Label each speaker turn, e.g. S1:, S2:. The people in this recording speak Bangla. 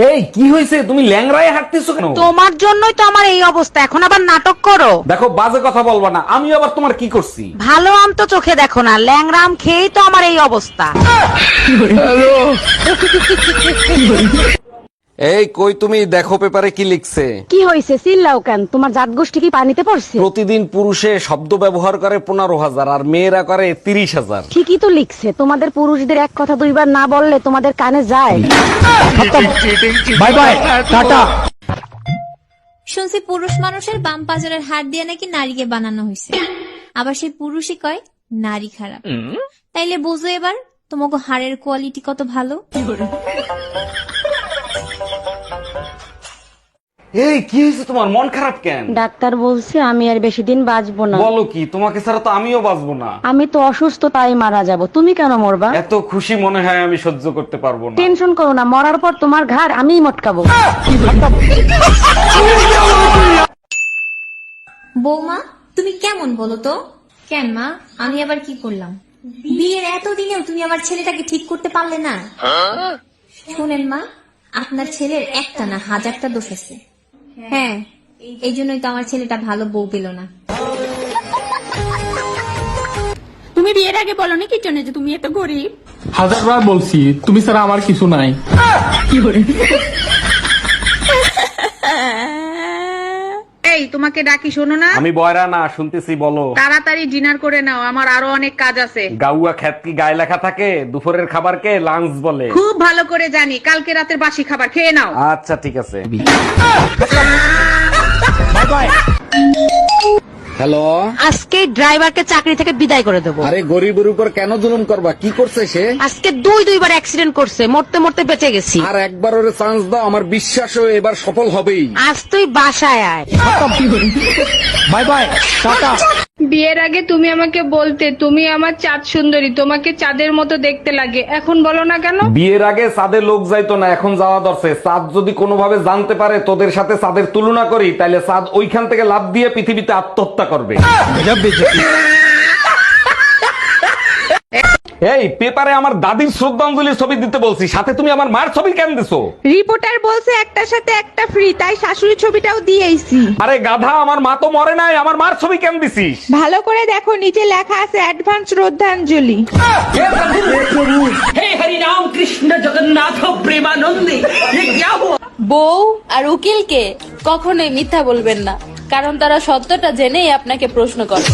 S1: এই কি হয়েছে, তুমি ল্যাংড়ায় হাঁটতেছো কেন?
S2: তোমার জন্যই তো আমার এই অবস্থা, এখন আবার নাটক করো।
S1: দেখো বাজে কথা বলবা না, আমি আবার তোমার কি করছি?
S2: ভালো আম তো চোখে দেখো না, ল্যাংড়া আম খেয়েই তো আমার এই অবস্থা।
S1: এই কই তুমি, দেখো পেপারে কি লিখছে।
S3: কি হয়েছে চিল্লাও কেন? তোমার জাত গোষ্ঠী কি পানিতে পড়ছে?
S1: প্রতিদিন পুরুষে শব্দ ব্যবহার করে 15,000 আর মেয়েরা করে 30,000।
S3: ঠিকই তো লিখছে, তোমাদের পুরুষদের এক কথা দুইবার না বললে তোমাদের কানে যায়।
S1: Bye bye, tata.
S4: শুনছি পুরুষ মানুষের বাম পাজরের হাড় দিয়ে নাকি নারীকে বানানো হয়েছে, আবার সেই পুরুষই কয় নারী খারাপ। তাইলে বুঝো এবার তোমাকে হাড়ের কোয়ালিটি কত ভালো।
S1: এই কি হয়েছে তোমার, মন খারাপ কেন?
S3: ডাক্তার বলছে আমি আর বেশি দিন বাঁচবো না।
S1: বলো কি, তোমাকে ছাড়া তো আমিও বাঁচবো না।
S3: আমি তো অসুস্থ, তাই মারা যাব। তুমি কেন মরবা?
S1: এত খুশি মনে হয় আমি সহ্য করতে পারবো না।
S3: টেনশন করো না, মরার পর তোমার ঘাড় আমিই মটকাবো।
S4: বৌমা তুমি কেমন বলো তো? কেন মা, আমি আবার কি করলাম? বিয়ের এতদিনেও তুমি আমার ছেলেটাকে ঠিক করতে পারলে না? শুনেন মা, আপনার ছেলের একটা না হাজারটা দোষ আছে। হ্যাঁ, এই জন্যই তো আমার ছেলেটা ভালো বউ পেল না।
S5: তুমি বিয়ের আগে বলনি কি জন্য যে তুমি এত গরিব?
S6: 1000বার বলছি, তুমি ছাড়া আমার কিছু নাই।
S7: এই তোমাকে ডাকি, শোনো না?
S1: আমি বয়রা না, শুনতেছি, বলো।
S7: তাড়াতাড়ি ডিনার করে নাও, আমার আরো অনেক কাজ আছে।
S1: গাউয়া খ্যাত কি গায়ে লেখা থাকে? দুপুরের খাবারকে লাঞ্চ বলে।
S7: খুব ভালো করে জানি, কালকে রাতের বাসি খাবার খেয়ে নাও।
S1: আচ্ছা ঠিক আছে। হ্যালো,
S2: আজকে ড্রাইভারকে চাকরি থেকে বিদায় করে দেবো।
S1: আরে গরিবের উপর কেন জুলুম করবা? কি করছে সে?
S2: আজকে দুইবার অ্যাক্সিডেন্ট করছে, মরতে মরতে বেঁচে গেছি।
S1: আর একবার ওরে চান্স দাও, আমার বিশ্বাস ও এবার সফল হবেই।
S2: আজ তুই বাসায় আয়।
S1: Bye bye, tata.
S8: বিয়ের আগে তুমি আমাকে বলতে তুমি আমার চাঁদ সুন্দরী, তোমাকে চাঁদের মতো দেখতে লাগে, এখন বলো না কেন?
S1: বিয়ের আগে চাঁদে লোক যাইতো না, এখন যাওয়া দরছে। চাঁদ যদি কোনোভাবে জানতে পারে তোদের সাথে চাঁদের তুলনা করি, তাহলে চাঁদ ওইখান থেকে লাফ দিয়ে পৃথিবীতে আত্মহত্যা করবে। এই পেপারে আমার দাদির শ্রদ্ধাঞ্জলি ছবি দিতে বলছি, সাথে তুমি আমার মার ছবি কেন দিছো?
S8: রিপোর্টার বলছে একটার সাথে একটা ফ্রি, তাই শাশুড়ি ছবিটাও দিয়েছি।
S1: আরে গাধা, আমার মা তো মরে নাই, আমার মার ছবি কেন দিছিস?
S8: ভালো করে দেখো, নিচে লেখা আছে অ্যাডভান্স শ্রদ্ধাঞ্জলি।
S5: বউ আর উকিলকে কখনোই মিথ্যা বলবেন না, কারণ তারা সত্যটা জেনেই আপনাকে প্রশ্ন করে।